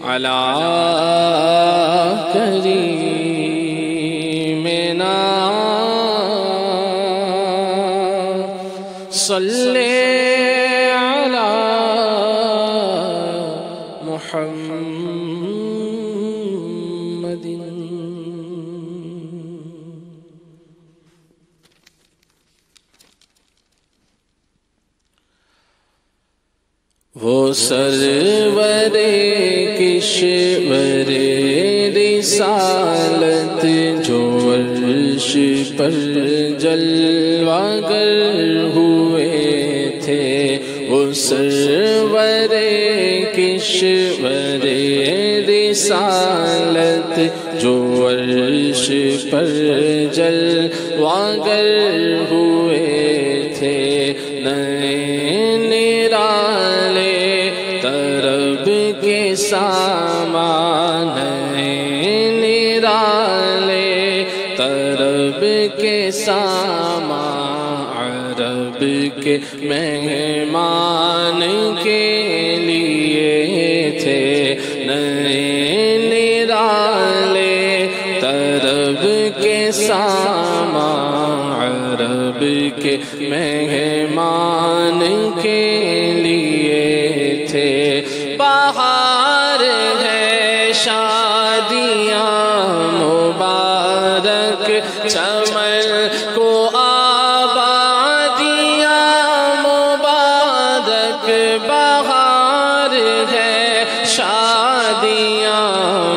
علی کریمنا صلی علی محمد۔ وہ سرور کشور رسالت جو عرش پر جلوہ گر ہوئے تھے، وہ سرور کشور رسالت جو عرش پر جلوہ گر ہوئے تھے، سامان نرالے طرب کے سامان، عرب کے مہمان کے لیے تھے، نرالے طرب کے سامان، عرب کے مہمان کے لیے تھے۔ بہار ہے شادیاں مبارک، چمن کو آبادیاں مبارک، بہار ہے شادیاں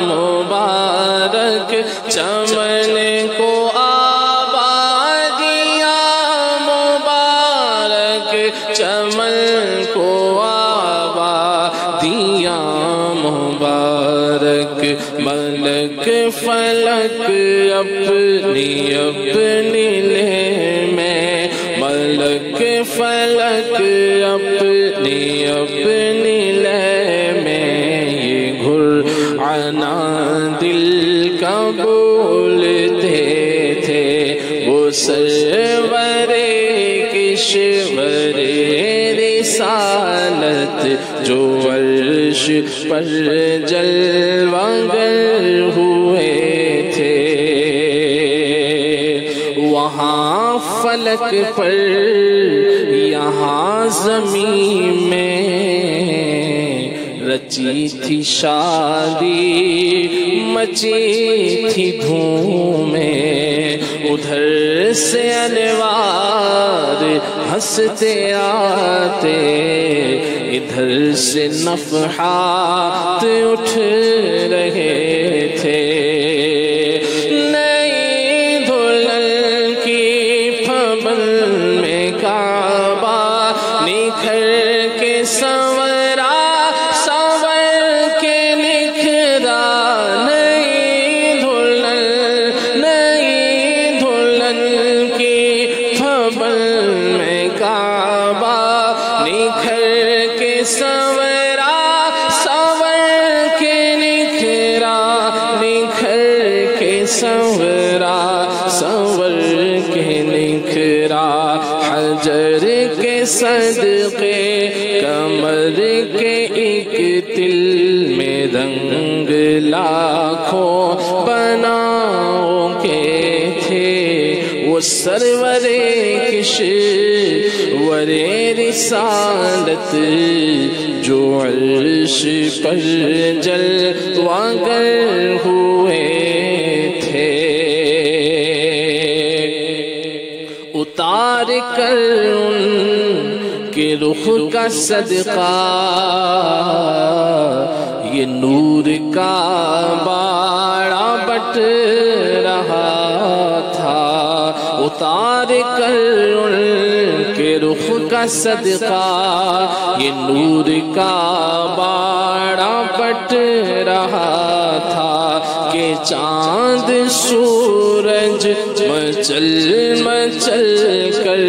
مبارک، چمن کو آبادیاں مبارک، چمن کو آبادیاں مبارک۔ ملک فلک اپنی اپنی لے میں، ملک فلک اپنی اپنی لے میں، یہ گھر عنا دل کا بولتے تھے، وہ سرور کشور رسالت جو عرش پر جلوہ گر ہوئے تھے۔ وہاں فلک پر یہاں زمین میں رچی تھی شادی، مچی تھی دھومیں، ادھر سے انوار ہنستے آتے، ادھر سے نفحات اٹھ رہے تھے۔ نئی دلہن کی پھبل میں کعبہ نکھر کے سنورا، سنور کے نکھرا، نئی دلہن کی پھبل میں کعبہ نکھر کے سنورا، سنور کے نکھرا، نکھر کے سنورا، سنور کے نکھرا، حجر کے صدقے کمر کے ایک تل میں رنگ لاکھوں بناؤں کے تھے، وہ سرور کشور رسالت جو عرش پر جلوہ گر ہوئے تھے۔ اتار کر ان کے رخ کا صدقہ یہ نور کا باڑا بٹ رہا تھا، اتار کر ان کے رخ کا صدقہ یہ نور کا باڑا بٹ رہا تھا، کہ چاند سورج مچل مچل کر،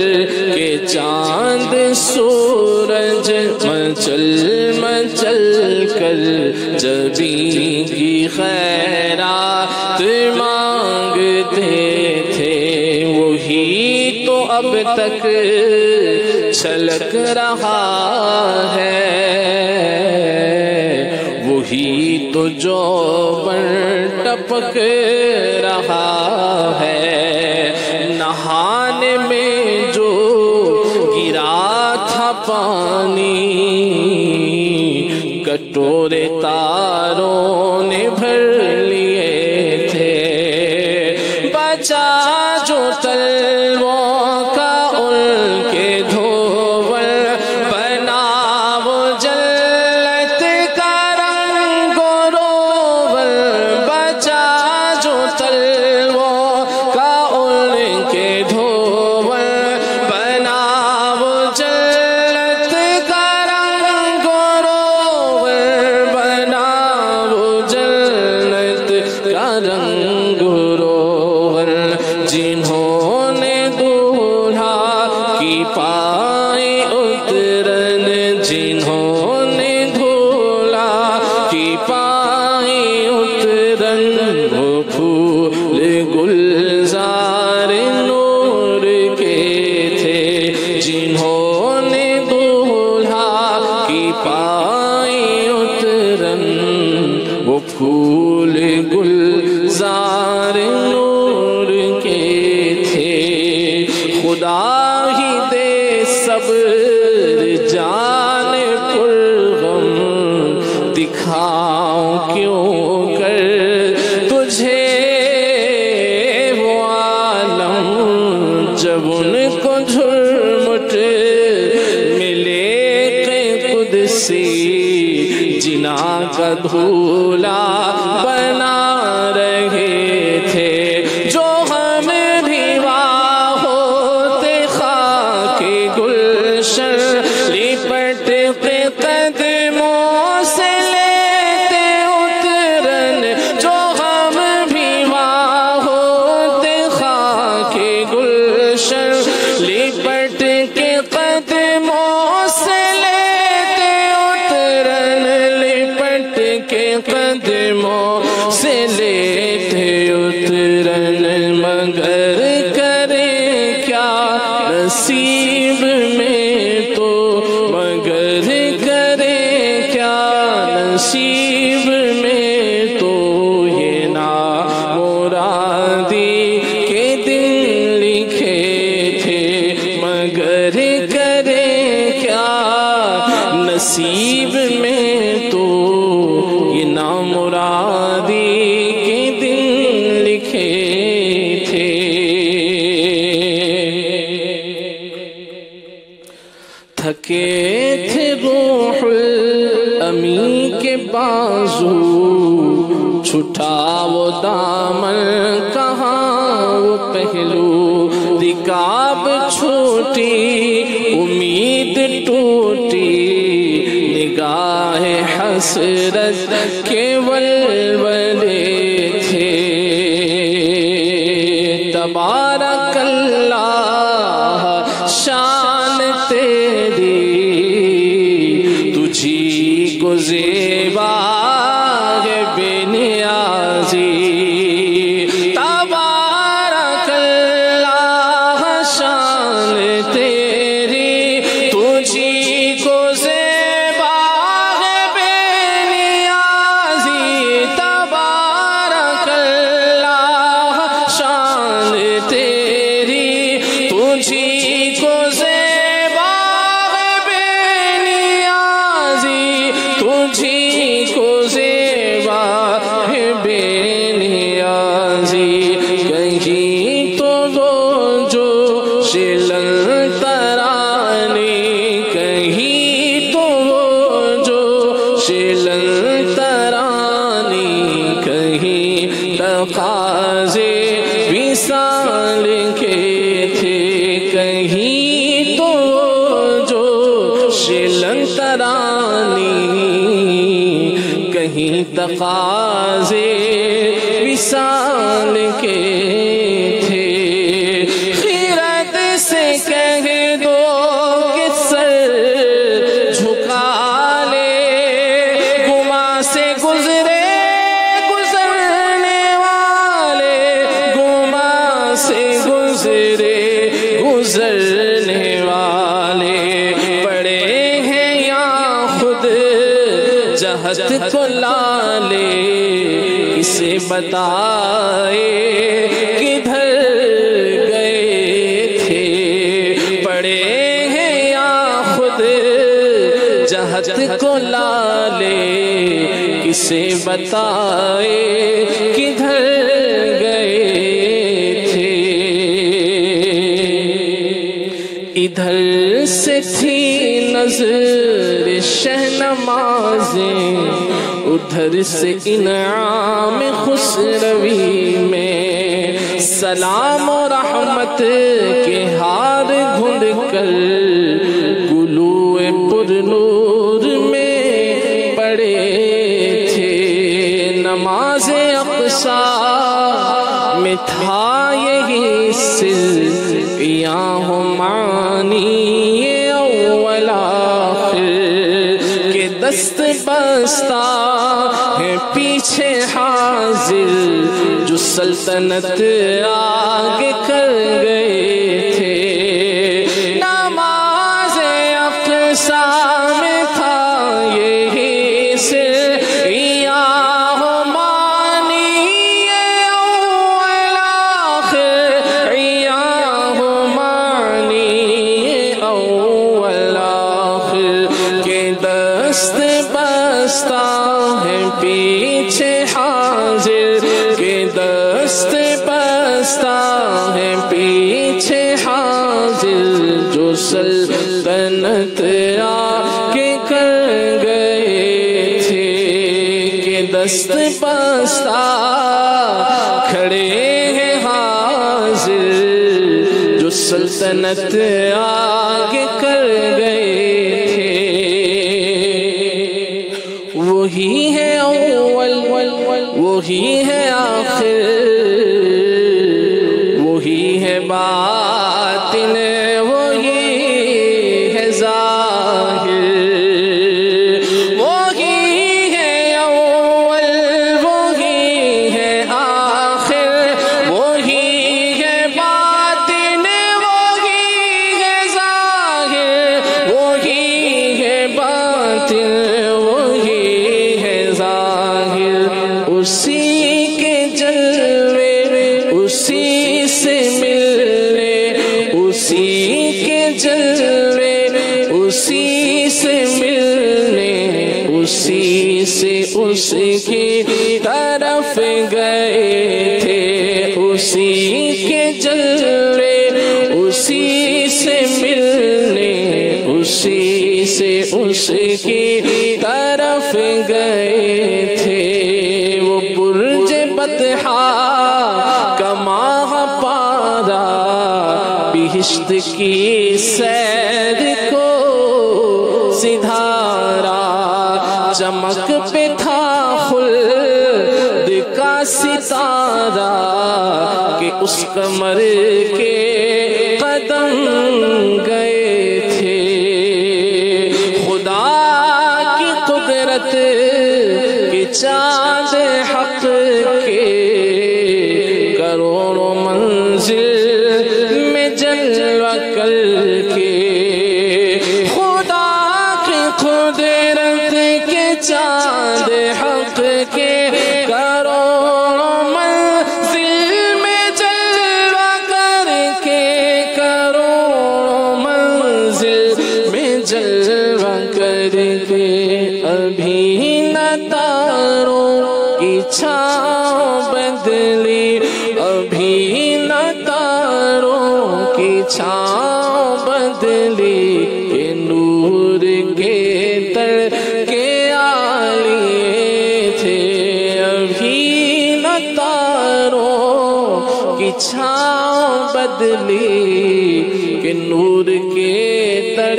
کہ چاند سورج مچل مچل کر جبیں کی خیرات مانگتے تھے، وہی تو اب تک چھلک رہا ہے وہی تو جو پر ٹپک رہا ہے، نہانے میں جو گرا تھا پانی، کٹورے تاروں نے بھر لیے تھے، بچا جو تلووں کا ان کے دھوول، بنا وہ جنت کا رنگ و روول، بچا جو تلووں کا ان کے دھوول، بنا وہ جنت کا رنگ و روول، بنا وہ جنت کا رنگ و روول، جنہوں نے دولہا کی پائیں اترن، جنہوں نے دولہا کی پائیں اترن، وہ پھول گلزار نور کے تھے، جنہوں نے دولہا کی پائیں اترن، وہ پھول گلزار نور کے تھے۔ خدا ہی دے صبر جان پرغم، دکھاؤں کیوں کر تجھے وہ عالم، جب ان کو جھرمٹ ملے قدسی، جنا کا دھولا بنا رہے تھے، جو ہم بھی وہاں ہوتے خاک گلشن، لپٹ کے قدموں سے لیتے اترن، جو ہم بھی وہاں ہوتے خاک گلشن، لپٹ کے قدموں سے لیتے اترن، لپٹ کے قدموں سے لیتے اترن، مگر کریں کیا نصیب میں تو، مگر کریں کیا نصیب میں تو، یہ نامرادی کے دن لکھے تھے، مگر کریں کیا نصیب میں تو، یہ نامرادی کے دن لکھے تھے۔ تھکے تھے روح الامی کے بازو، چھٹا وہ دامن کہاں وہ پہلو، رکاب چھوٹی امید ٹوٹی، نگاہ حسرت کے ولولے تھے، تبارک اللہ شان تیری، تجھی کو زیبا ہے بے نیازی، تبارک اللہ شان تیری، تجھی کو زیبا ہے بے نیازی، تبارک اللہ شان تیری، تجھی کو زیبا ہے بے نیازی، تجھی کو زیبا ہے بے نیازی، کہیں تو وہ جو شلن ترانی، کہیں تو وہ جو شلن ترانی، کہیں تقاضے وصال کے تھے، کہیں تو وہ جو شلن ترانی، کہیں تقاضے وصال کے تھے، خیرت سے کہہ دو کہ سر جھکا لے، گما سے گزرے گزرنے والے، گما سے گزرے گزرنے والے، پڑے ہیں یا خود جہت کو لالے کسے بتائے کدھر گئے تھے پڑے ہیں یا خود جہت کو لالے کسے بتائے کدھر گئے تھے ادھر سے تھی نظر شہنمازیں ادھر سے انعام خسروی میں سلام و رحمت کے ہار گھڑ کر گلوئے پر نور میں پڑے تھے نماز اقصیٰ میں تھا یہی سر یا معانی اول آخر کہ دست بستہ ہے پیچھے حاضر جو سلطنت آگے کر گئے تھے نماز اقصیٰ میں تھا یہی سر یا پیچھے حاضر کے دست بستہ ہے پیچھے حاضر جو سلطنت آگے کر گئے تھے کہ دست بستہ کھڑے ہیں حاضر جو سلطنت آگے کر گئے تھے وہی ہے اول وہی ہے آخر وہی ہے باطن وہی ہے ظاہر وہی ہے اول وہی ہے آخر وہی ہے باطن وہی ہے ظاہر وہی ہے باطن اسی کے جلوے اسی سے ملنے اسی کے جلوے اسی سے ملنے اسی سے اس کی طرف گئے تھے اسی کے جلوے اسی سے ملنے اسی سے اس کی طرف گئے تھے بطحا کا ماہ پارا بہشت کی سیر کو سدھارا چمک پہ تھا خلد کا ستارہ کہ اس قمر کے قدم گئے تھے خدا کی قدرت کے چاند حق کے کروڑوں منزل میں جلوہ کر کے خدا کی قدرت کے چاند حق کے کروڑوں منزل میں جلوہ کر کے کروڑوں منزل میں جلوہ کر کے ابھی نہ تاروں کی چھاؤں بدلی ابھی نہ تاروں کی چھاؤں بدلی کہ نور کے تر کے آلیے تھے ابھی نہ تاروں کی چھاؤں بدلی کہ نور کے تر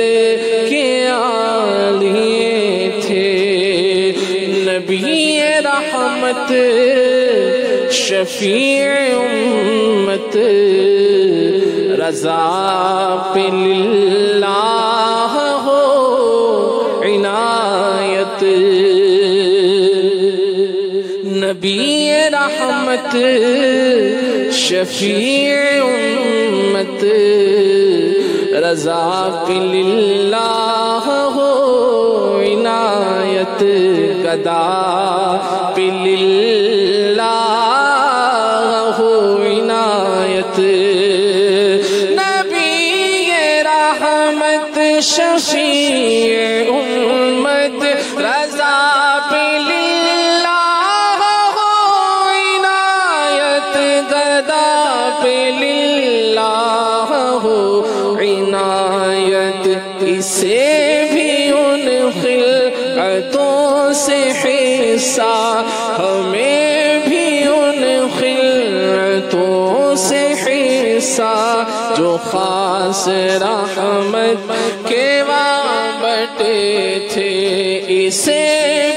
کے آلیے تھے نبی رحمت شفیع امت رضا پہ للہ ہو عنایت نبی رحمت شفیع امت رضا پہ للہ ہو عنایت گدا للہ عنایت نبی رحمت شفیع امت رضا للہ عنایت گدا للہ عنایت اسے بھی ان خلعتوں سے حصہ ہمیں بھی ان خلعتوں سے حصہ جو خاص رحمت کے بٹے تھے اسے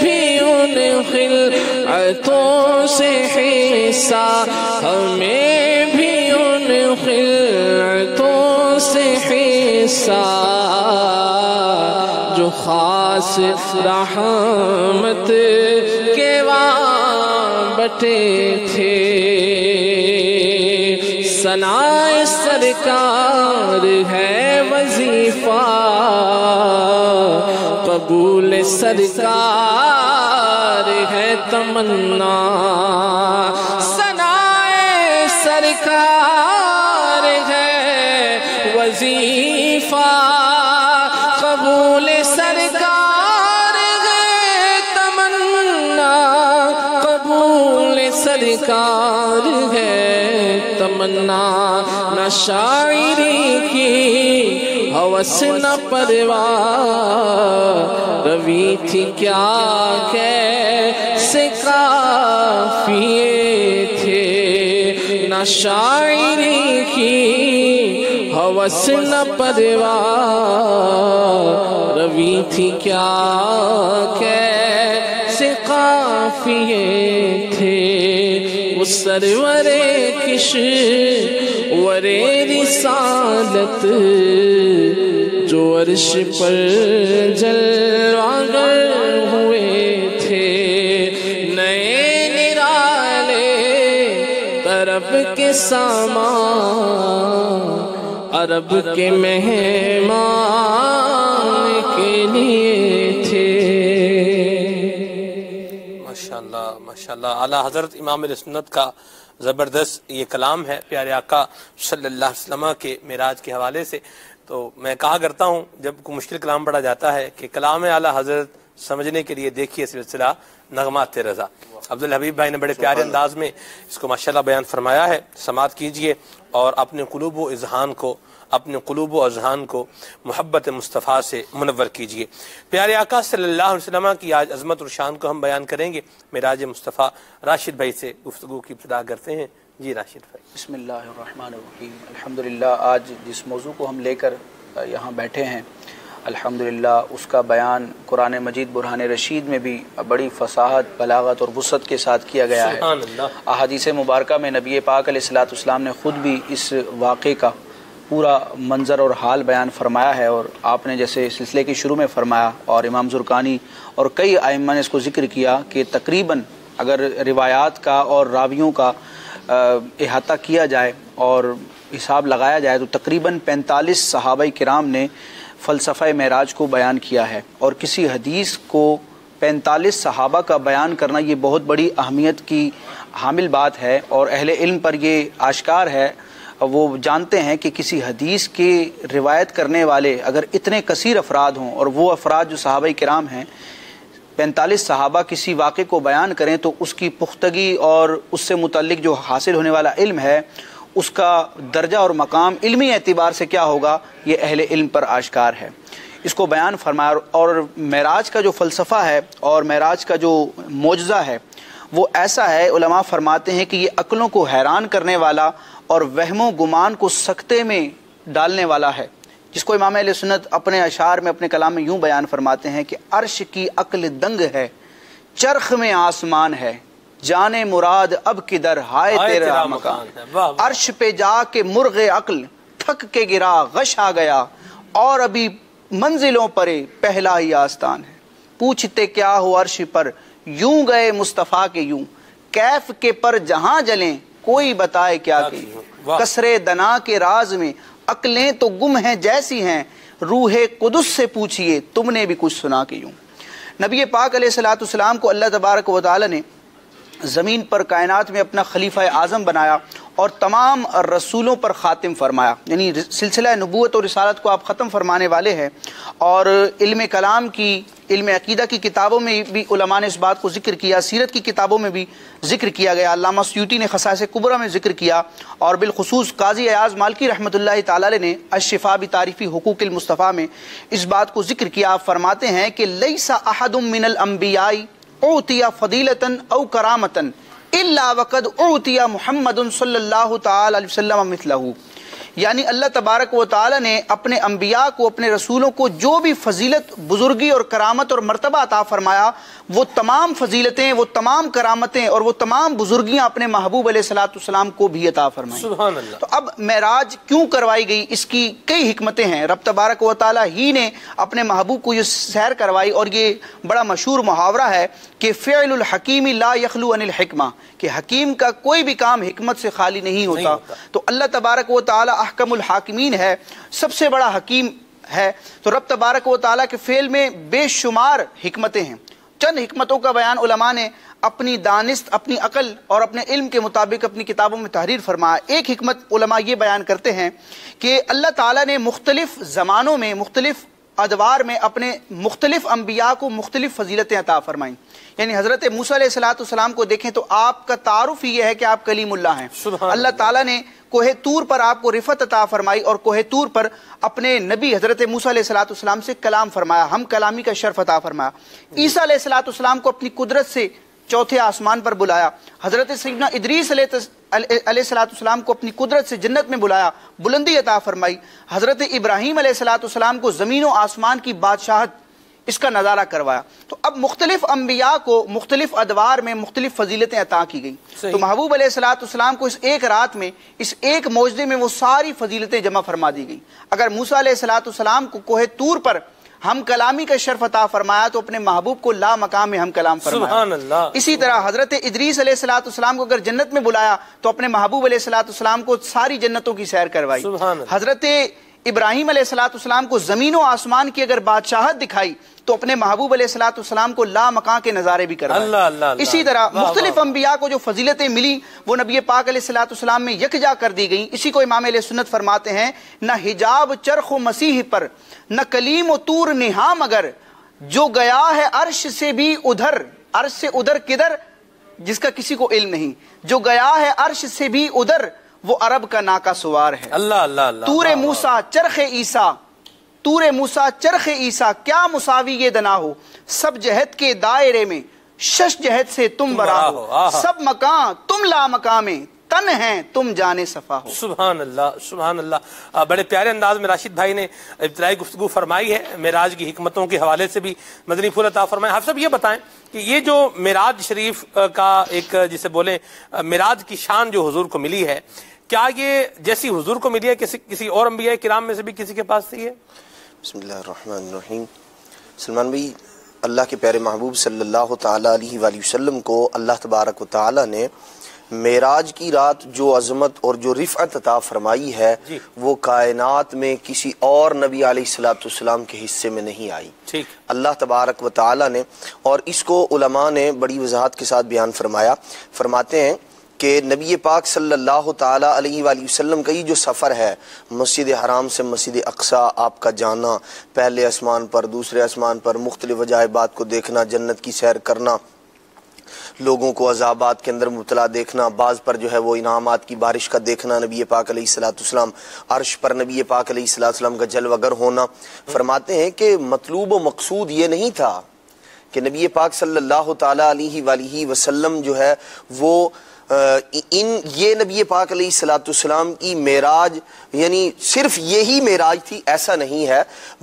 بھی ان خلعتوں سے حصہ ہمیں بھی ان خلعتوں سے حصہ جو خاص رحمت کے بٹے تھے ثنائے سرکار ہے وظیفہ قبول سرکار ہے تمنا ثنائے سرکار ہے وظیفہ قبول سرکار ہے تمنا قبول سرکار ہے تمنا نہ شاعری کی ہوس نہ پرواہ روی تھی کیا کیسے قافیے تھے نہ شاعری کی ہوس نہ پرواہ روی تھی کیا کیسے قافیے تھے وہ سرور کشور رسالت جو عرش پر جلوگر ہوئے تھے نئے نرالے طرب کے سامان عرب کے مہمان کے لیے تھے۔ ماشاءاللہ ماشاءاللہ اعلیٰ حضرت امام اہل سنت کا زبردست یہ کلام ہے پیارے آقا صلی اللہ علیہ وسلم کے معراج کے حوالے سے۔ تو میں کہا کرتا ہوں جب کوئی مشکل کلام پڑھا جاتا ہے کہ کلام اعلیٰ حضرت سمجھنے کے لیے دیکھیے سلسلہ نغمات رضا۔ عبدالحبیب بھائی نے بڑے پیارے انداز میں اس کو ماشاءاللہ بیان فرمایا ہے، سماعت کیجئے اور اپنے قلوب و اذہان کو محبت مصطفیٰ سے منور کیجئے۔ پیارے آقا صلی اللہ علیہ وسلم کی آج عظمت اور شان کو ہم بیان کریں گے۔ معراج مصطفیٰ راشد بھائی سے گفتگو کی ابتدا کرتے ہیں۔ جی راشد بھائی۔ بسم اللہ الرحمن الرحیم۔ الحمدللہ آج جس موضوع کو ہم لے کر یہاں بیٹھے ہیں الحمدللہ اس کا بیان قرآن مجید برہان رشید میں بھی بڑی فصاحت، بلاغت اور وسعت کے ساتھ کیا گیا ہے۔ سبحان اللہ۔ احادیث مبارکہ میں نبی پاک علیہ الصلوۃ والسلام نے خود بھی اس واقعے کا پورا منظر اور حال بیان فرمایا ہے، اور آپ نے جیسے سلسلے کے شروع میں فرمایا اور امام زرقانی اور کئی ائمہ نے اس کو ذکر کیا کہ تقریباً اگر روایات کا اور راویوں کا احاطہ کیا جائے اور حساب لگایا جائے تو تقریباً 45 صحابہ کرام نے فلسفہ معراج کو بیان کیا ہے، اور کسی حدیث کو 45 صحابہ کا بیان کرنا یہ بہت بڑی اہمیت کی حامل بات ہے، اور اہل علم پر یہ آشکار ہے، وہ جانتے ہیں کہ کسی حدیث کے روایت کرنے والے اگر اتنے کثیر افراد ہوں اور وہ افراد جو صحابہ کرام ہیں 45 صحابہ کسی واقعے کو بیان کریں تو اس کی پختگی اور اس سے متعلق جو حاصل ہونے والا علم ہے اس کا درجہ اور مقام علمی اعتبار سے کیا ہوگا یہ اہل علم پر آشکار ہے۔ اس کو بیان فرمایا، اور معراج کا جو فلسفہ ہے اور معراج کا جو معجزہ ہے وہ ایسا ہے، علماء فرماتے ہیں کہ یہ عقلوں کو حیران کرنے والا اور وہم و گمان کو سکتے میں ڈالنے والا ہے، جس کو امام اہل سنت اپنے اشعار میں اپنے کلام میں یوں بیان فرماتے ہیں کہ عرش کی عقل دنگ ہے، چرخ میں آسمان ہے، جانے مراد اب کدھر ہائے تیرا مکان، عرش پہ جا کے مرغ عقل تھک کے گرا غش آ گیا، اور ابھی منزلوں پر پہلا ہی آستان ہے، پوچھتے کیا ہو عرش پر یوں گئے مصطفیٰ کے یوں، کیف کے پر جہاں جلیں کوئی بتائے کیا کہ کسرے دنا کے راز میں عقلیں تو گم ہیں جیسی ہیں، روح قدس سے پوچھئے تم نے بھی کچھ سنا کہ یوں۔ نبی پاک علیہ الصلوۃ والسلام کو اللہ تبارک و تعالی نے زمین پر کائنات میں اپنا خلیفہ اعظم بنایا اور تمام رسولوں پر خاتم فرمایا، یعنی سلسلہ نبوت اور رسالت کو آپ ختم فرمانے والے ہیں۔ اور علم کلام کی، علم عقیدہ کی کتابوں میں بھی علماء نے اس بات کو ذکر کیا، سیرت کی کتابوں میں بھی ذکر کیا گیا، علامہ سیوطی نے خصائص کبریٰ میں ذکر کیا، اور بالخصوص قاضی ایاز مالکی رحمۃ اللہ تعالی علیہ نے الشفاء بتعریف حقوق المصطفیٰ میں اس بات کو ذکر کیا۔ آپ فرماتے ہیں کہ لیس احد من الانبیاء اعطی فضیلۃ او کرامۃ الا وقد اعطی محمد صلی اللہ تعالی علیہ وسلم مثلہ، یعنی اللہ تبارک و تعالی نے اپنے انبیاء کو، اپنے رسولوں کو جو بھی فضیلت، بزرگی اور کرامت اور مرتبہ عطا فرمایا، وہ تمام فضیلتیں، وہ تمام کرامتیں اور وہ تمام بزرگیاں اپنے محبوب علیہ الصلوۃ والسلام کو بھی عطا فرمائیں۔ سبحان اللہ۔ تو اب معراج کیوں کروائی گئی، اس کی کئی حکمتیں ہیں۔ رب تبارک و تعالی ہی نے اپنے محبوب کو یہ سیر کروائی، اور یہ بڑا مشہور محاورہ ہے کہ فعل الحکیم لا یخلو عن الحکمہ، کہ حکیم کا کوئی بھی کام حکمت سے خالی نہیں ہوتا۔ تو اللہ تبارک و تعالی احکم الحاکمین ہے، سب سے بڑا حکیم ہے۔ تو رب تبارک و تعالی کے فعل میں بے شمار حکمتیں ہیں۔ چند حکمتوں کا بیان علماء نے اپنی دانست، اپنی عقل اور اپنے علم کے مطابق اپنی کتابوں میں تحریر فرمایا۔ ایک حکمت علماء یہ بیان کرتے ہیں کہ اللہ تعالیٰ نے مختلف زمانوں میں، مختلف ادوار میں اپنے مختلف انبیاء کو مختلف فضیلتیں عطا فرمائیں۔ یعنی حضرت موسیٰ علیہ السلام کو دیکھیں تو آپ کا تعارف یہ ہے کہ آپ کلیم اللہ ہیں۔ اللہ تعالیٰ نے کوہ طور پر آپ کو رفعت عطا فرمائی، اور کوہ طور پر اپنے نبی حضرت موسیٰ علیہ السلام سے کلام فرمایا، ہم کلامی کا شرف عطا فرمایا۔ عیسیٰ علیہ السلام کو اپنی قدرت سے چوتھے آسمان پر بلایا۔ حضرت سیدنا ادریس علیہ السلام کو اپنی قدرت سے جنت میں بلایا، بلندی عطا فرمائی۔ حضرت ابراہیم علیہ السلام کو زمین و آسمان کی بادشاہت، اس کا نظارہ کروایا۔ تو اب مختلف انبیاء کو مختلف ادوار میں مختلف فضیلتیں عطا کی گئیں۔ تو محبوب علیہ السلام کو اس ایک رات میں، اس ایک معجزے میں وہ ساری فضیلتیں جمع فرما دی گئیں۔ اگر موسیٰ علیہ السلام کو کوہ طور پر ہم کلامی کا شرف عطا فرمایا تو اپنے محبوب کو لا مقام میں ہم کلام فرمایا۔ سبحان اللہ۔ اسی طرح حضرت ادریس علیہ السلام کو اگر جنت میں بلایا تو اپنے محبوب علیہ السلام کو ساری جنتوں کی سیر کروائی۔ حضرت ابراہیم علیہ السلام کو زمین و آسمان کی اگر بادشاہت دکھائی تو اپنے محبوب علیہ السلام کو لا مکان کے نظارے بھی کروائے۔ اسی طرح مختلف انبیاء کو جو فضیلتیں ملی وہ نبی پاک علیہ السلام میں یکجا کر دی گئیں۔ اسی کو امام اہل سنت فرماتے ہیں، نہ حجاب چرخ و مسیح پر، نہ کلیم و طور نہا، مگر جو گیا ہے عرش سے بھی ادھر، عرش سے ادھر کدھر جس کا کسی کو علم نہیں، جو گیا ہے عرش سے بھی ادھر وہ عرب کا ناکا سوار ہے۔ اللہ اللہ اللہ۔ طور موسیٰ چرخ عیسیٰ، طور موسیٰ چرخ عیسیٰ، کیا مساوی یہ دنا ہو، سب جہت کے دائرے میں شش جہت سے تم برا ہو، سب مکان تم لا مقامیں، تن ہیں تم جانے صفا ہو۔ سبحان اللہ سبحان اللہ۔ بڑے پیارے انداز میں راشد بھائی نے ابتدائی گفتگو فرمائی ہے، معراج کی حکمتوں کے حوالے سے بھی مدنی پھول عطا فرمائے۔ آپ سب یہ بتائیں کہ یہ جو معراج شریف کا ایک جسے بولیں معراج کی شان جو حضور کو ملی ہے، کیا یہ جیسی حضور کو ملی ہے کسی اور انبیاء کرام میں سے بھی کسی کے پاس تھی ہے؟ بسم اللہ الرحمن الرحیم۔ سلمان بھائی، اللہ کے پیارے محبوب صلی اللہ تعالی علیہ وآلہ وسلم کو اللہ تبارک و تعالی نے معراج کی رات جو عظمت اور جو رفعت عطا فرمائی ہے وہ کائنات میں کسی اور نبی علیہ السلام کے حصے میں نہیں آئی۔ اللہ تبارک و تعالی نے، اور اس کو علماء نے بڑی وضاحت کے ساتھ بیان فرمایا، فرماتے ہیں کہ نبی پاک صلی اللہ تعالی علیہ وآلہ وسلم کا یہ جو سفر ہے، مسجد حرام سے مسجد اقصیٰ آپ کا جانا، پہلے آسمان پر دوسرے آسمان پر مختلف عجائبات کو دیکھنا، جنت کی سیر کرنا، لوگوں کو عذابات کے اندر مبتلا دیکھنا، بعض پر جو ہے وہ انعامات کی بارش کا دیکھنا، نبی پاک علیہ السلام عرش پر نبی پاک علیہ السلام کا جلوہ گر ہونا، فرماتے ہیں کہ مطلوب و مقصود یہ نہیں تھا کہ نبی پاک صلی اللہ تعالی علیہ وآلہ وسلم جو ہے وہ یہ نبی پاک علیہ السلام کی معراج یعنی صرف یہی معراج تھی، ایسا نہیں ہے،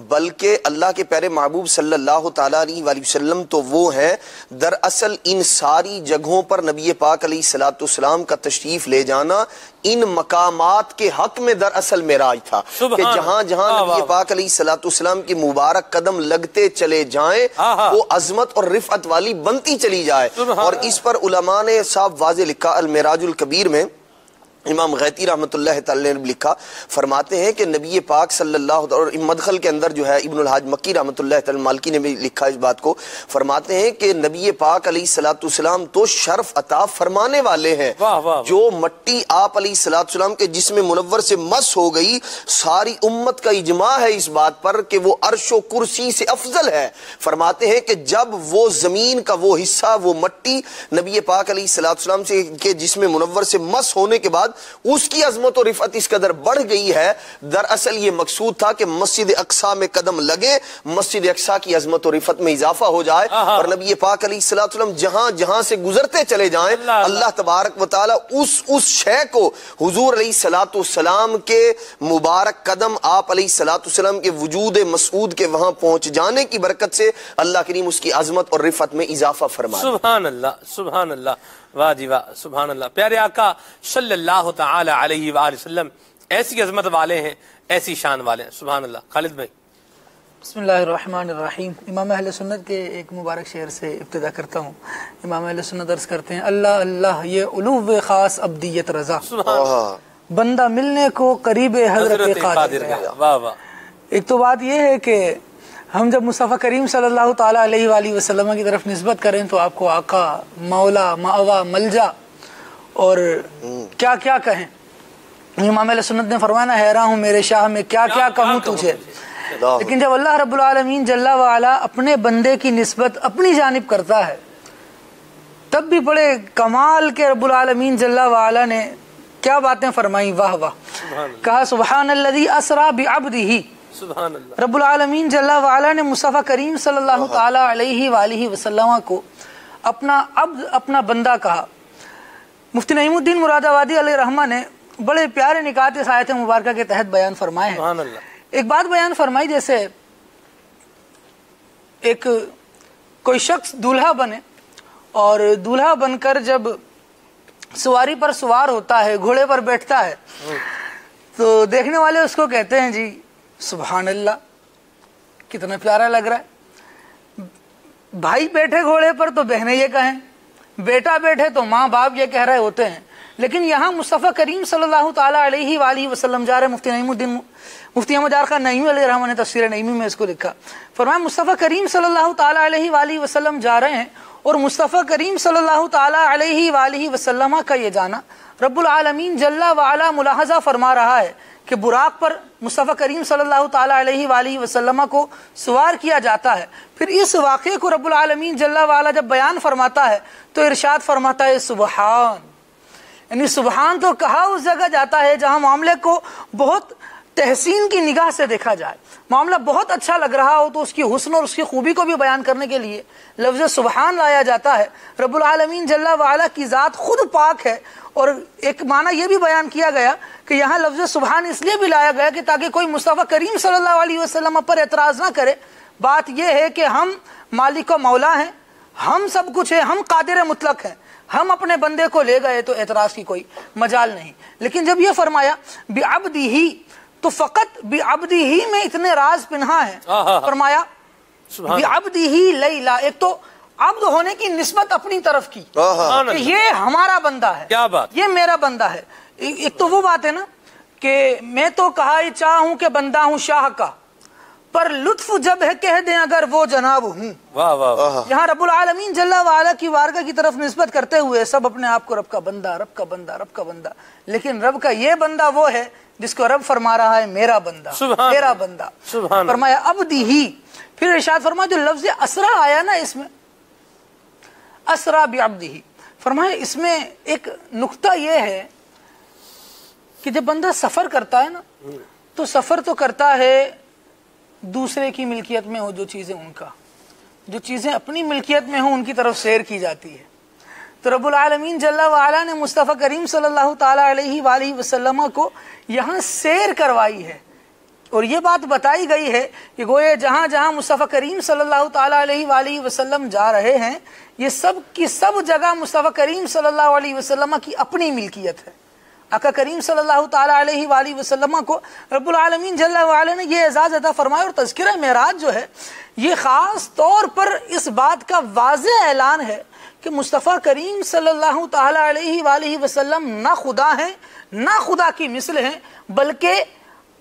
بلکہ اللہ کے پیارے محبوب صلی اللہ تعالی علیہ وآلہ وسلم تو وہ ہیں دراصل ان ساری جگہوں پر نبی پاک علیہ السلام کا تشریف لے جانا ان مقامات کے حق میں دراصل معراج تھا کہ جہاں جہاں نبی پاک علیہ السلام کی مبارک قدم لگتے چلے جائیں وہ عظمت اور رفعت والی بنتی چلی جائے۔ اور اس پر علماء نے صاحب واضح لکھا المعراج الکبیر میں امام غیتی رحمۃ اللہ تعالی نے لکھا، فرماتے ہیں کہ نبی پاک صلی اللہ اور مدخل کے اندر جو ہے ابن الحاج مکی رحمۃ اللہ تعالی مالکی نے بھی لکھا اس بات کو، فرماتے ہیں کہ نبی پاک علیہ الصلوۃ والسلام تو شرف عطا فرمانے والے ہیں، جو مٹی آپ علیہ الصلوۃ والسلام کے جسم منور سے مس ہو گئی، ساری امت کا اجماع ہے اس بات پر کہ وہ عرش و کرسی سے افضل ہے۔ فرماتے ہیں کہ جب وہ زمین کا وہ حصہ، وہ مٹی نبی پاک علیہ الصلوۃ والسلام سے کے جسم منور سے مس ہونے کے بعد اس کی عظمت و رفعت اس قدر بڑھ گئی ہے، دراصل یہ مقصود تھا کہ مسجد اقصی میں قدم لگے، مسجد اقصی کی عظمت و رفعت میں اضافہ ہو جائے، اور نبی پاک علیہ الصلوۃ والسلام جہاں جہاں سے گزرتے چلے جائیں، اللہ تبارک و تعالی اس شے کو حضور علیہ الصلوۃ والسلام کے مبارک قدم، آپ علیہ الصلوۃ والسلام کے وجود مسعود کے وہاں پہنچ جانے کی برکت سے اللہ کریم اس کی عظمت اور رفعت میں اضافہ فرمائے۔ سبحان اللہ، سبحان اللہ، واہ جی واہ، سبحان اللہ۔ پیارے آقا صلی اللہ تعالی علیہ وآلہ وسلم ایسی عظمت والے ہیں، ایسی شان والے ہیں، سبحان اللہ۔ خالد بھائی بسم اللہ الرحمن الرحیم۔ امام اہل سنت کے ایک مبارک شعر سے ابتدا کرتا ہوں۔ امام اہل سنت عرض کرتے ہیں، اللہ اللہ یہ علو خاص ابدیت رضا، بندہ ملنے کو قریب حضرت قادر گیا۔ واہ واہ۔ ایک تو بات یہ ہے کہ ہم جب مصطفیٰ کریم صلی اللہ تعالیٰ علیہ وآلہ وسلم کی طرف نسبت کریں تو آپ کو آقا، مولا، مأوا، ملجا اور کیا کیا کہیں۔ امام علیہ سنت نے فرمانا، حیران ہوں میرے شاہ میں کیا کیا کہوں تجھے۔ لیکن جب اللہ رب العالمین جل وعلا اپنے بندے کی نسبت اپنی جانب کرتا ہے تب بھی بڑے کمال کے رب العالمین جل وعلا نے کیا باتیں فرمائی، واہ واہ۔ کہا سبحان الذی اسری بعبدہ، سبحان اللہ۔ رب العالمین جل وعلا نے مصطفیٰ کریم صلی اللہ تعالی علیہ وآلہ وسلم کو اپنا عبد، اپنا بندہ کہا۔ مفتی نعیم الدین مراد آبادی علیہ رحمہ نے بڑے پیارے نکات اس آیت مبارکہ کے تحت بیان فرمائے ہیں۔ سبحان اللہ۔ ایک بات بیان فرمائی، جیسے ایک کوئی شخص دولہا بنے اور دولہا بن کر جب سواری پر سوار ہوتا ہے، گھوڑے پر بیٹھتا ہے، تو دیکھنے والے اس کو کہتے ہیں، جی سبحان اللہ کتنا پیارا لگ رہا ہے۔ بھائی بیٹھے گھوڑے پر تو بہنیں یہ کہیں، بیٹا بیٹھے تو ماں باپ یہ کہہ رہے ہوتے ہیں، لیکن یہاں مصطفیٰ کریم صلی اللہ تعالیٰ علیہ وآلہ وسلم جا رہے۔ مفتی احمد یار خان نعیمی علیہ رحمہ نے تفسیر نعیمی میں اس کو لکھا، فرمایا مصطفیٰ کریم صلی اللہ تعالیٰ علیہ وآلہ وسلم جا رہے ہیں، اور مصطفیٰ کریم صلی اللہ تعالیٰ علیہ وآلہ وسلم کا یہ جانا رب العالمین جل وعلا ملاحظہ فرما رہا ہے کہ براق پر مصطفیٰ کریم صلی اللہ تعالیٰ علیہ وآلہ وسلم کو سوار کیا جاتا ہے۔ پھر اس واقعے کو رب العالمین جل وعلا جب بیان فرماتا ہے تو ارشاد فرماتا ہے سبحان، یعنی سبحان تو کہا اس جگہ جاتا ہے جہاں معاملے کو بہت تحسین کی نگاہ سے دیکھا جائے، معاملہ بہت اچھا لگ رہا ہو تو اس کی حسن اور اس کی خوبی کو بھی بیان کرنے کے لیے لفظ سبحان لایا جاتا ہے۔ رب العالمین جل وعلا کی ذات خود پاک ہے، اور ایک معنی یہ بھی بیان کیا گیا کہ یہاں لفظ سبحان اس لیے بھی لایا گیا کہ تاکہ کوئی مصطفیٰ کریم صلی اللہ علیہ وسلم پر اعتراض نہ کرے۔ بات یہ ہے کہ ہم مالک و مولا ہیں، ہم سب کچھ ہیں، ہم قادر مطلق ہیں، ہم اپنے بندے کو لے گئے تو اعتراض کی کوئی مجال نہیں۔ لیکن جب یہ فرمایا بعبدہ، تو فقط بعبدہ میں اتنے راز پنہا ہیں۔ فرمایا بعبدہ لیلا، ایک تو عبد ہونے کی نسبت اپنی طرف کی کہ یہ ہمارا بندہ ہے، کیا بات، یہ میرا بندہ ہے۔ ایک تو وہ بات ہے نا کہ میں تو کہا ہی چاہوں کہ بندہ ہوں شاہ کا، پر لطف جب ہے کہہ دیں اگر وہ جناب ہوں۔ واہ واہ۔ یہاں رب العالمین جل وعلا کی بارگاہ کی طرف نسبت کرتے ہوئے سب اپنے آپ کو رب کا بندہ، رب کا بندہ، رب کا بندہ، لیکن رب کا یہ بندہ وہ ہے جس کو رب فرما رہا ہے میرا بندہ، میرا بندہ۔ فرمایا عبدہ، پھر ارشاد فرمایا جو لفظ اسرا آیا نا اس میں، اسرا بعبدہ، فرمایا اس میں ایک نقطہ یہ ہے کہ جب بندہ سفر کرتا ہے نا تو سفر تو کرتا ہے دوسرے کی ملکیت میں ہو جو چیزیں ان کا، جو چیزیں اپنی ملکیت میں ہوں ان کی طرف سیر کی جاتی ہے۔ تو رب العالمین جل وعلا نے مصطفیٰ کریم صلی اللہ تعالیٰ علیہ وآلہ وسلم کو یہاں سیر کروائی ہے، اور یہ بات بتائی گئی ہے کہ گویا جہاں جہاں مصطفیٰ کریم صلی اللہ تعالیٰ علیہ وآلہ وسلم جا رہے ہیں یہ سب کی سب جگہ مصطفیٰ کریم صلی اللہ علیہ وسلم کی اپنی ملکیت ہے۔ آقا کریم صلی اللہ تعالیٰ علیہ وآلہ وسلم کو رب العالمین جل وعلا نے یہ اعزاز عطا فرمایا، اور تذکرہ معراج جو ہے یہ خاص طور پر اس بات کا واضح اعلان ہے کہ مصطفیٰ کریم صلی اللہ تعالی علیہ وآلہ وسلم نہ خدا ہیں نہ خدا کی مثل ہیں، بلکہ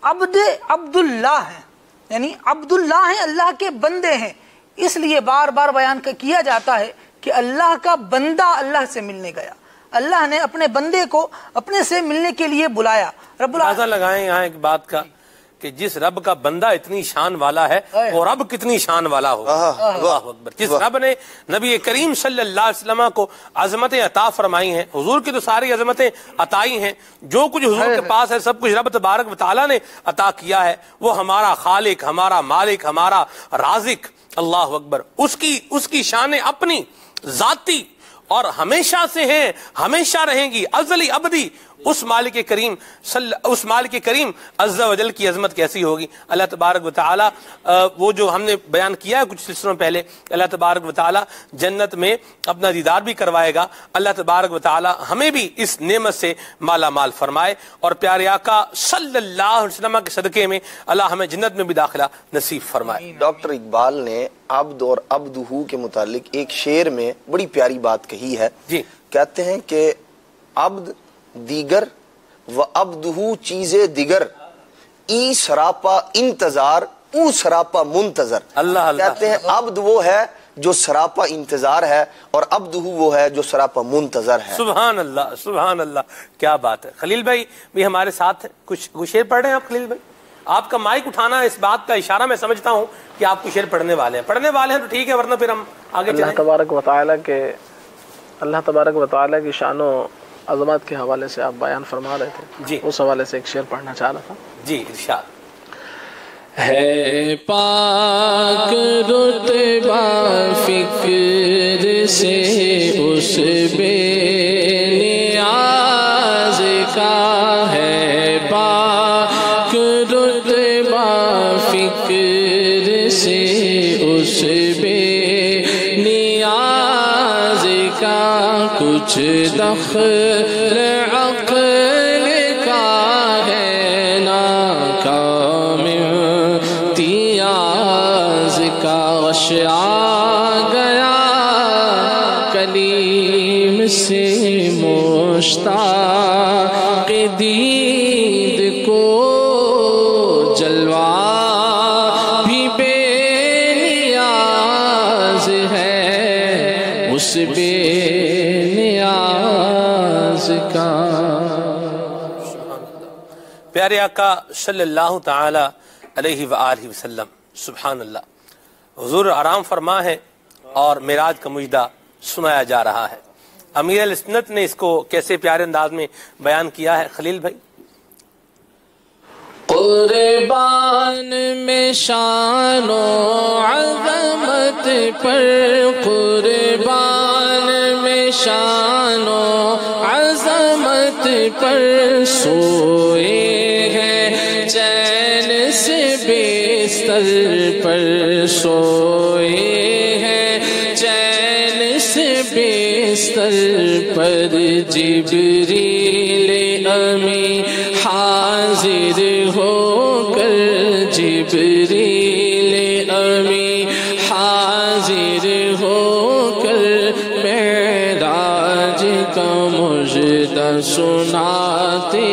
عبداللہ ہیں، یعنی عبداللہ ہیں، اللہ کے بندے ہیں۔ اس لیے بار بار بیان کیا جاتا ہے کہ اللہ کا بندہ اللہ سے ملنے گیا، اللہ نے اپنے بندے کو اپنے سے ملنے کے لیے بلایا۔ رب اندازہ لگائیں یہاں ایک بات کا کہ جس رب کا بندہ اتنی شان والا ہے وہ رب کتنی شان والا ہوگا۔ اللہ اکبر۔ جس رب نے نبی کریم صلی اللہ علیہ وسلم کو عظمتیں عطا فرمائی ہیں، حضور کی تو ساری عظمتیں عطائی ہیں، جو کچھ حضور کے پاس ہے سب کچھ رب تبارک و تعالیٰ نے عطا کیا ہے، وہ ہمارا خالق، ہمارا مالک، ہمارا رازق۔ اللہ اکبر۔ اس کی شان اپنی ذاتی اور ہمیشہ سے ہیں، ہمیشہ رہیں گی، ازلی ابدی۔ اس مالک کریم عز و جل کی عظمت کیسی ہوگی۔ اللہ تبارک و تعالی وہ جو ہم نے بیان کیا ہے کچھ سلسلوں پہلے، اللہ تبارک و تعالی جنت میں اپنا دیدار بھی کروائے گا۔ اللہ تبارک و تعالی ہمیں بھی اس نعمت سے مالا مال فرمائے، اور پیارے آقا صلی اللہ علیہ وسلم کے صدقے میں اللہ ہمیں جنت میں بھی داخلہ نصیب فرمائے۔ ڈاکٹر اقبال نے عبد اور عبدہو کے متعلق ایک شعر میں بڑی پیاری بات کہی ہے۔ جی کہتے ہیں کہ عبد دیگر و عبدہو چیزیں دیگر، ای سراپا انتظار او سراپا منتظر۔ اللہ اللہ۔ کہتے ہیں عبد وہ ہے جو سراپا انتظار ہے اور عبدہو وہ ہے جو سراپا منتظر ہے۔ سبحان اللہ، سبحان اللہ، کیا بات ہے۔ خلیل بھائی بھی ہمارے ساتھ ہیں، کچھ شعر پڑھ رہے ہیں آپ خلیل بھائی؟ آپ کا مائک اٹھانا اس بات کا اشارہ میں سمجھتا ہوں کہ آپ کو شعر پڑھنے والے ہیں تو ٹھیک ہے، ورنہ پھر ہم آگے چلیں۔ اللہ تبارک و تعالیٰ کی شان و عظمت کے حوالے سے آپ بیان فرما رہے تھے، جی اس حوالے سے ایک شعر پڑھنا چاہ رہا تھا۔ جی ارشاد۔ ہے پاک رتبہ فکر سے اس بے نیاز کا، ہے پاک رتبہ فکر سے اس بے نیاز کا، کچھ دخل عقل کا ہے ناکام امتیاز کا، غش آ گیا کلیم سے مشتاق دید کو، جلوہ بھی بے نیاز ہے اس بے نیاز کا۔ پیارے آقا صلی اللہ تعالی علیہ وآلہ وسلم، سبحان اللہ، حضور آرام فرما ہے اور معراج کا مجدہ سنایا جا رہا ہے۔ امیر اہل سنت نے اس کو کیسے پیارے انداز میں بیان کیا ہے خلیل بھائی؟ قربان میں شان و عظمت پر، قربان میں شان و عظمت پر، سوئے ہیں چین سے بستر پر، سوئے ہیں چین سے بستر پر، جبریل امی حاضر ہو کر، جبریل امی حاضر ہو کر، معراج کا مجدہ سناتے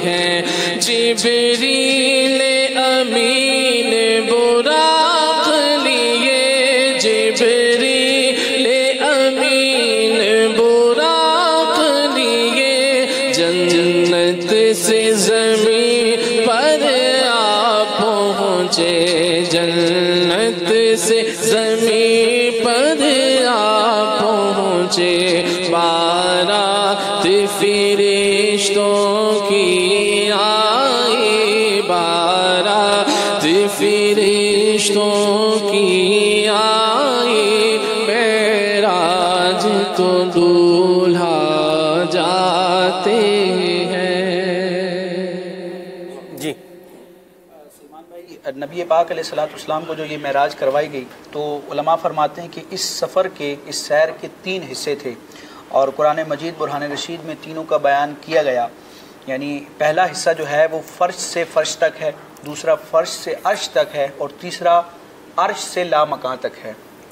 ہیں، جبریل امین براق لیے، جبریل امین براق لیے، جنت سے زمین پر آپ پہنچے، جنت سے زمین پر آپ پہنچے، بارات فرشتوں کی آئی، بارات فرشتوں کی آئی، معراج تو دولہا جاتے ہیں۔ جی نبی پاک علیہ الصلوۃ والسلام کو جو یہ معراج کروائی گئی تو علماء فرماتے ہیں کہ اس سفر کے، اس سیر کے 3 حصے تھے، اور قرآن مجید برہان رشید میں تینوں کا بیان کیا گیا۔ یعنی پہلا حصہ جو ہے وہ فرش سے فرش تک ہے، دوسرا فرش سے عرش تک ہے، اور تیسرا عرش سے لامکان تک ہے۔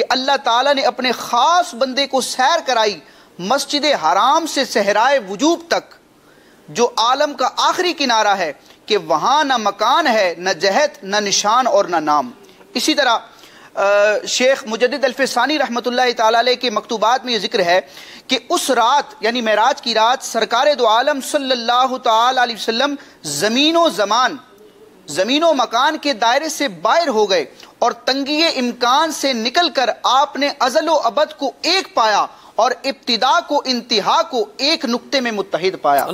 کہ اللہ تعالیٰ نے اپنے خاص بندے کو سیر کرائی مسجد حرام سے صحرائے وجوب تک، جو عالم کا آخری کنارہ ہے، کہ وہاں نہ مکان ہے، نہ جہت، نہ نشان اور نہ نام۔ اسی طرح شیخ مجدد الفسانی رحمۃ اللہ تعالی علیہ کے مکتوبات میں یہ ذکر ہے کہ اس رات یعنی معراج کی رات سرکار دو عالم صلی اللہ تعالی علیہ وسلم زمین و مکان کے دائرے سے باہر ہو گئے اور تنگی امکان سے نکل کر آپ نے ازل و ابد کو ایک پایا اور ابتدا کو انتہا کو ایک نقطے میں متحد پایا۔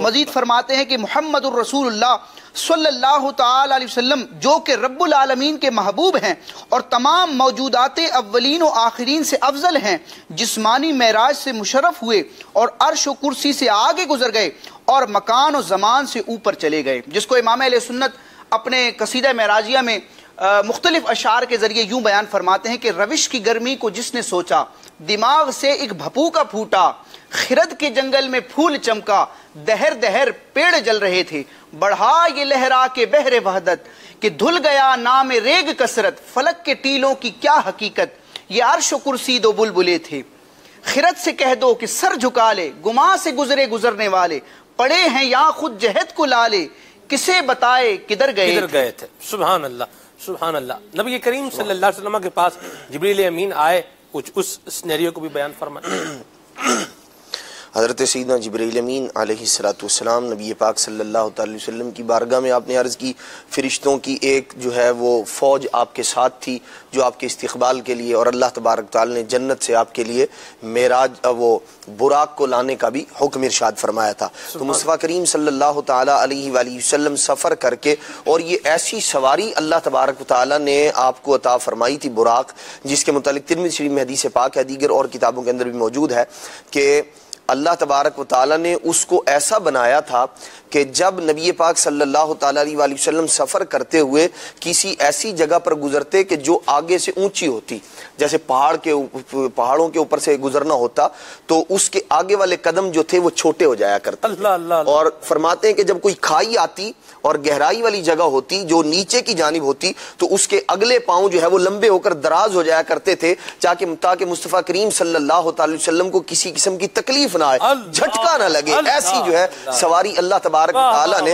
مزید فرماتے ہیں کہ محمد الرسول اللہ صلی اللہ تعالی علیہ وسلم جو کہ رب العالمین کے محبوب ہیں اور تمام موجودات اولین و آخرین سے افضل ہیں، جسمانی معراج سے مشرف ہوئے اور عرش و کرسی سے آگے گزر گئے اور مکان و زمان سے اوپر چلے گئے، جس کو امام اہل سنت اپنے قصیدہ معراجیہ میں مختلف اشعار کے ذریعے یوں بیان فرماتے ہیں کہ روش کی گرمی کو جس نے سوچا، دماغ سے ایک بھپوکا پھوٹا، خرد کے جنگل میں پھول چمکا، دہر دہر پیڑ جل رہے تھے، بڑھا یہ لہرا کے بحر وحدت کہ دھل گیا نام ریگ کثرت، فلک کے ٹیلوں کی کیا حقیقت، یہ عرش و کرسی دو بلبلے تھے، خرد سے کہہ دو کہ سر جھکا لے، گما سے گزرے گزرنے والے، پڑے ہیں یا خود جہد کو لالے، کسے بتائے کدھر گئے تھے۔ سبحان اللہ سبحان اللہ۔ نبی کریم صلی اللہ علیہ وسلم کے پاس جبریل امین آئے، کچھ اس سینیریو کو بھی بیان فرمائیں۔ حضرت سیدنا جبریل امین علیہ السلام نبی پاک صلی اللہ علیہ وسلم کی بارگاہ میں آپ نے عرض کی، فرشتوں کی ایک جو ہے وہ فوج آپ کے ساتھ تھی جو آپ کے استقبال کے لیے، اور اللہ تبارک تعالی نے جنت سے آپ کے لیے معراج وہ براق کو لانے کا بھی حکم ارشاد فرمایا تھا۔ تو مصطفیٰ کریم صلی اللہ تعالی علیہ وآلہ وسلم سفر کر کے، اور یہ ایسی سواری اللہ تبارک تعالی نے آپ کو عطا فرمائی تھی براق، جس کے متعلق ترمذی شریف میں حدیث پاک ہے، دیگر اور کتابوں کے اندر بھی موجود ہے کہ اللہ تبارک و تعالی نے اس کو ایسا بنایا تھا کہ جب نبی پاک صلی اللہ تعالی علیہ وآلہ وسلم سفر کرتے ہوئے کسی ایسی جگہ پر گزرتے کہ جو آگے سے اونچی ہوتی، جیسے پہاڑوں کے اوپر سے گزرنا ہوتا، تو اس کے آگے والے قدم جو تھے وہ چھوٹے ہو جایا کرتے۔ اور فرماتے ہیں کہ جب کوئی کھائی آتی اور گہرائی والی جگہ ہوتی جو نیچے کی جانب ہوتی، تو اس کے اگلے پاؤں جو ہے وہ لمبے ہو کر دراز ہو جایا کرتے تھے، تاکہ مصطفیٰ کریم صلی اللہ تعالی وسلم کو کسی قسم کی تکلیف نہ آئے، جھٹکا نہ لگے۔ ایسی جو ہے سواری اللہ تبارک تعالی نے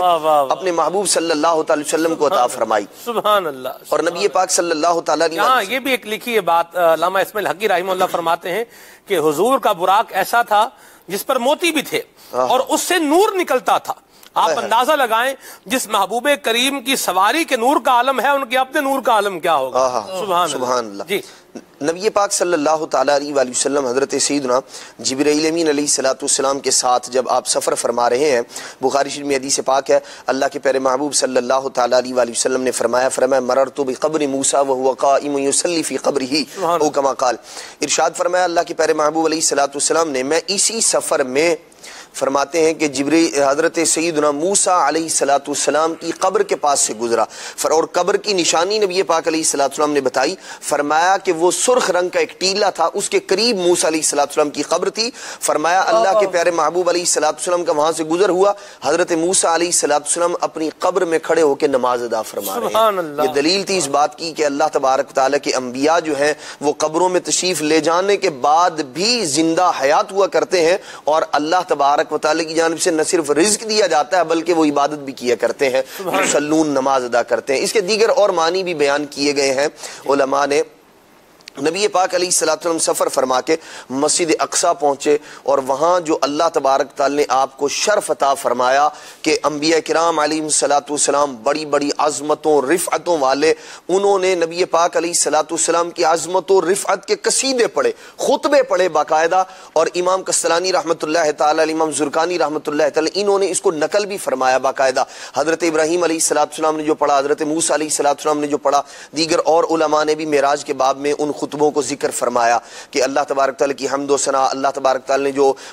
اپنے محبوب صلی اللہ تعالی وسلم کو عطا فرمائی۔ سبحان اللہ۔ اور نبی پاک صلی اللہ تعالی علیہ وسلم یہ بھی ایک لکھی ہے بات، علامہ اسماعیل حقی رحمہ اللہ فرماتے ہیں کہ حضور کا براق ایسا تھا جس پر موتی بھی تھے اور اس سے نور نکلتا تھا۔ آپ اندازہ لگائیں جس محبوب کریم کی سواری کے نور کا عالم ہے، ان کے اپنے نور کا عالم کیا ہوگا۔ سبحان اللہ۔ جی نبی پاک صلی اللہ تعالی علیہ وآلہ وسلم حضرت سیدنا جبرائیل امین علیہ السلام کے ساتھ جب آپ سفر فرما رہے ہیں، بخاری شریف میں حدیث پاک ہے، اللہ کے پیارے محبوب صلی اللہ تعالی علیہ وآلہ وسلم نے فرمایا مررت بقبر موسیٰ وهو قائم يصلي في قبره او کما قال، ارشاد فرمایا اللہ کے پیارے محبوب علیہ السلام نے، میں اسی سفر میں فرماتے ہیں کہ حضرت سیدنا موسیٰ علیہ السلام کی قبر کے پاس سے گزرا، اور قبر کی نشانی نبی پاک علیہ السلام نے بتائی، فرمایا کہ وہ سرخ رنگ کا ایک ٹیلا تھا، اس کے قریب موسیٰ علیہ السلام کی قبر تھی۔ فرمایا اللہ کے پیارے محبوب علیہ السلام کا وہاں سے گزر ہوا، حضرت موسیٰ علیہ السلام اپنی قبر میں کھڑے ہو کے نماز ادا فرما رہے ہیں۔ یہ دلیل تھی اس بات کی کہ اللہ تبارک تعالیٰ کے انبیاء جو ہیں وہ قبروں میں تشریف لے جانے کے بعد بھی زندہ حیات ہوا کرتے ہیں، اور اللہ تبارک و تعالی کی جانب سے نہ صرف رزق دیا جاتا ہے بلکہ وہ عبادت بھی کیا کرتے ہیں، یصلون نماز ادا کرتے ہیں۔ اس کے دیگر اور معنی بھی بیان کیے گئے ہیں علماء نے۔ نبی پاک علیہ السلام سفر فرما کے مسجد اقصیٰ پہنچے، اور وہاں جو اللہ تبارک تعالی نے آپ کو شرف عطا فرمایا کہ انبیاء کرام علیہ السلام بڑی بڑی عظمتوں رفعتوں والے، انہوں نے نبی پاک علیہ السلام کی عظمت و رفعت کے قصیدے پڑھے، خطبے پڑھے باقاعدہ، اور امام قسطلانی رحمۃ اللہ تعالی علیہ، امام زرقانی رحمۃ اللہ تعالی، انہوں نے اس کو نقل بھی فرمایا باقاعدہ۔ حضرت ابراہیم علیہ السلام نے جو پڑھا، حضرت موسیٰ علیہ السلام نے جو پڑھا، دیگر اور علماء نے بھی معراج کے باب میں ان خطبوں کو ذکر فرمایا کہ اللہ تبارک تعالی کی حمد و ثنا، اللہ تبارک تعالی نے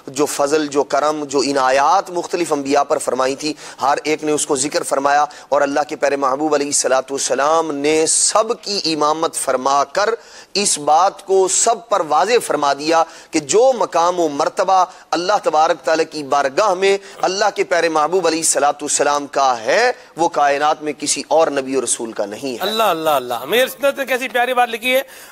جو فضل، جو کرم، جو عنایات مختلف انبیاء پر فرمائی تھی، ہر ایک نے اس کو ذکر فرمایا، اور اللہ کے پیارے محبوب علیہ السلام نے سب کی امامت فرما کر اس بات کو سب پر واضح فرما دیا کہ جو مقام و مرتبہ اللہ تبارک تعالی کی بارگاہ میں اللہ کے پیارے محبوب علیہ السلام کا ہے، وہ کائنات میں کسی اور نبی اور رسول کا نہیں ہے۔ اللہ اللہ اللہ۔ میرے سنت نے کیسی پیاری بات لکھی ہے،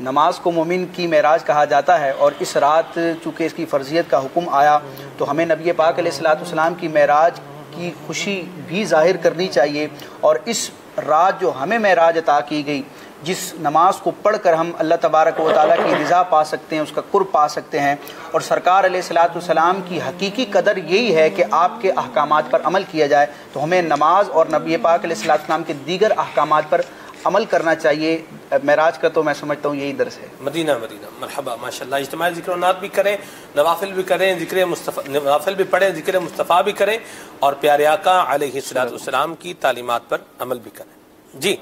نماز کو مومن کی معراج کہا جاتا ہے، اور اس رات چونکہ اس کی فرضیت کا حکم آیا تو ہمیں نبی پاک علیہ الصلوۃ والسلام کی معراج کی خوشی بھی ظاہر کرنی چاہیے، اور اس رات جو ہمیں معراج عطا کی گئی، جس نماز کو پڑھ کر ہم اللہ تبارک و تعالیٰ کی رضا پا سکتے ہیں، اس کا قرب پا سکتے ہیں، اور سرکار علیہ الصلوۃ والسلام کی حقیقی قدر یہی ہے کہ آپ کے احکامات پر عمل کیا جائے، تو ہمیں نماز اور نبی پاک علیہ الصلوۃ والسلام کے دیگر احکامات پر عمل کرنا چاہیے۔ معراج کا تو میں سمجھتا ہوں یہی درس ہے۔ مدینہ مرحبا، ماشاءاللہ۔ اجتماعی ذکر و نعت بھی کریں، نوافل بھی کریں، ذکر مصطفیٰ، نوافل بھی پڑھیں، ذکر مصطفیٰ بھی کریں، اور پیارے آقا علیہ الصلوۃ والسلام کی تعلیمات پر عمل بھی کریں۔ جی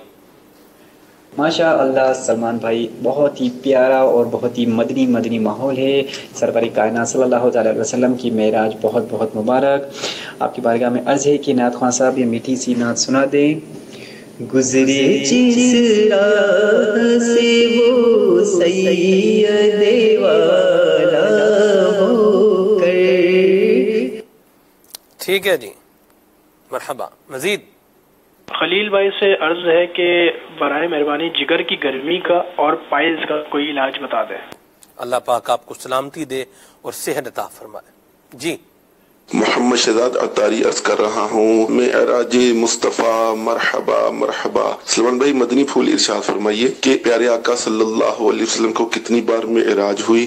ماشاء اللہ سلمان بھائی، بہت ہی پیارا اور بہت ہی مدنی ماحول ہے۔ سرور کائنات صلی اللہ علیہ وسلم کی معراج بہت بہت مبارک۔ آپ کی بارگاہ میں عرض ہے کہ نعت خواں صاحب یہ میٹھی سی نعت سنا دیں۔ گزرے جس راہ سے وہ سید والا ہو کر۔ ٹھیک ہے جی، مرحبا۔ مزید خلیل بھائی سے عرض ہے کہ برائے مہربانی جگر کی گرمی کا اور پائلز کا کوئی علاج بتا دیں۔ اللہ پاک آپ کو سلامتی دے اور صحت عطا فرمائے۔ جی محمد شہزاد عطاری عرض کر رہا ہوں، معراج مصطفیٰ مرحبا مرحبا۔ سلمان بھائی مدنی پھول ارشاد فرمائیے کہ پیارے آقا صلی اللہ علیہ وسلم کو کتنی بار معراج ہوئی؟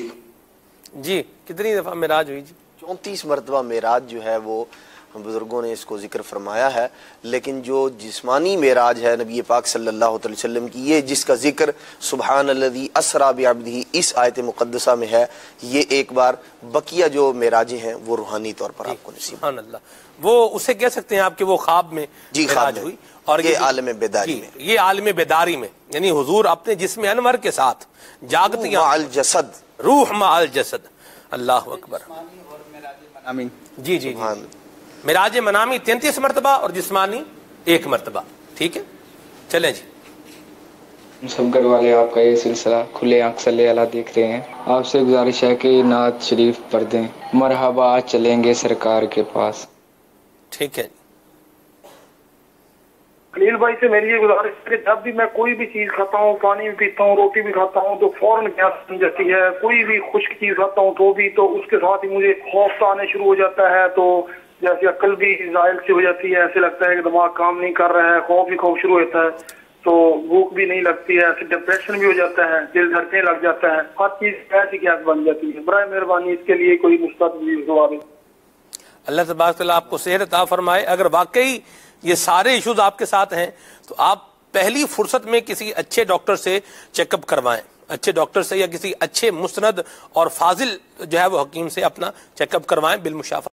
جی کتنی دفعہ معراج ہوئی؟ جی 34 مرتبہ معراج جو ہے وہ بزرگوں نے اس کو ذکر فرمایا ہے، لیکن جو جسمانی معراج ہے نبی پاک صلی اللہ علیہ وسلم کی، یہ جس کا ذکر سبحان الذی اسریٰ بعبدہ اس آیت مقدسہ میں ہے، یہ ایک بار، بقیہ جو معراجیں ہیں وہ روحانی طور پر آپ کو نصیب۔ سبحان اللہ، وہ اسے کہہ سکتے ہیں آپ کہ وہ خواب میں معراج ہوئی، اور یہ عالم بیداری میں، یہ عالم بیداری میں، یعنی حضور اپنے جسم انور کے ساتھ جاگتی مع الجسد، روح مع الجسد۔ اللہ اکبر۔ جی جی معراج منامی 33 مرتبہ اور جسمانی 1 مرتبہ۔ ٹھیک ہے، چلیں جی۔ سب گھر والے آپ کا یہ سلسلہ کھلے آنکھ صلی اللہ دیکھ رہے ہیں، آپ سے گزارش ہے کہ نعت شریف پڑھ دیں، مرحبا چلیں گے سرکار کے پاس۔ ٹھیک ہے۔ خلیل بھائی سے میری یہ گزارش ہے کہ جب بھی میں کوئی بھی چیز کھاتا ہوں، پانی بھی پیتا ہوں، روٹی بھی کھاتا ہوں، تو فوراً پیاس بن جاتی ہے۔ کوئی بھی خشک چیز کھاتا ہوں تو بھی، تو اس کے ساتھ ہی مجھے خوف آنے شروع ہو جاتا ہے، تو جیسے عقل بھی زائل سی ہو جاتی ہے، ایسے لگتا ہے کہ دماغ کام نہیں کر رہا ہے، خوف شروع ہوتا ہے، تو بھوک بھی نہیں لگتی ہے، ایسے ڈپریشن بھی ہو جاتا ہے، دل دھڑکنے لگ جاتا ہے، ہر چیز ایسی کیس بن جاتی ہے۔ برائے مہربانی اس کے لیے کوئی مستقبل جواب ہے۔ اللہ تبارک تعالیٰ آپ کو صحت عطا فرمائے۔ اگر واقعی یہ سارے ایشوز آپ کے ساتھ ہیں تو آپ پہلی فرصت میں کسی اچھے ڈاکٹر سے چیک اپ کروائیں، اچھے ڈاکٹر سے یا کسی اچھے مستند اور فاضل جو ہے وہ حکیم سے اپنا چیک اپ کروائیں بالمشافہ۔